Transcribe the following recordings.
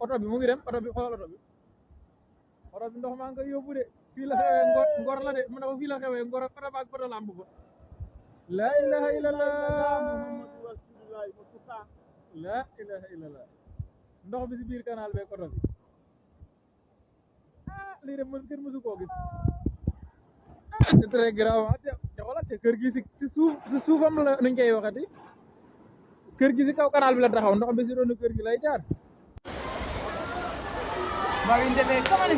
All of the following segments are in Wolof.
oto bi mu ngi dem oto bi xoolal oto bi ndox maa ngi koy yóbbu de fii la xewee ngor la de mu ne ko fii la xewee ngor oto baag oto lamb ba la ilaha illallah la ilaha illallah ndox bi si biir canal beeg oto bi lii de kenn mësu koo gis c'est très grave te xoolal te kër gi si suufam la nuñ koy waxati kër gi si kaw canal bi la taxaw ndox bi si doonu kër gi lay jaar baa ngi demee kamane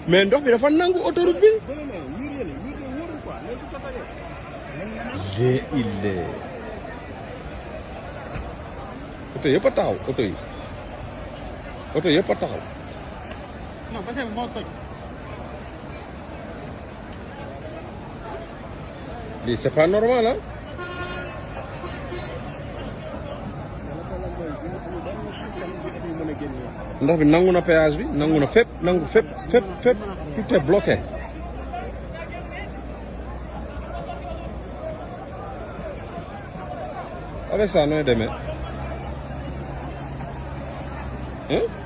mais ndox bi dafa nangu autoroute bi il oto yëpp a taxaw oto yëpp a taxaw non parce que moo toj lii c'est pas normal hein ndox bi nangu na péage bi nangu na fépp tout est bloqué avec ça nooy demee hein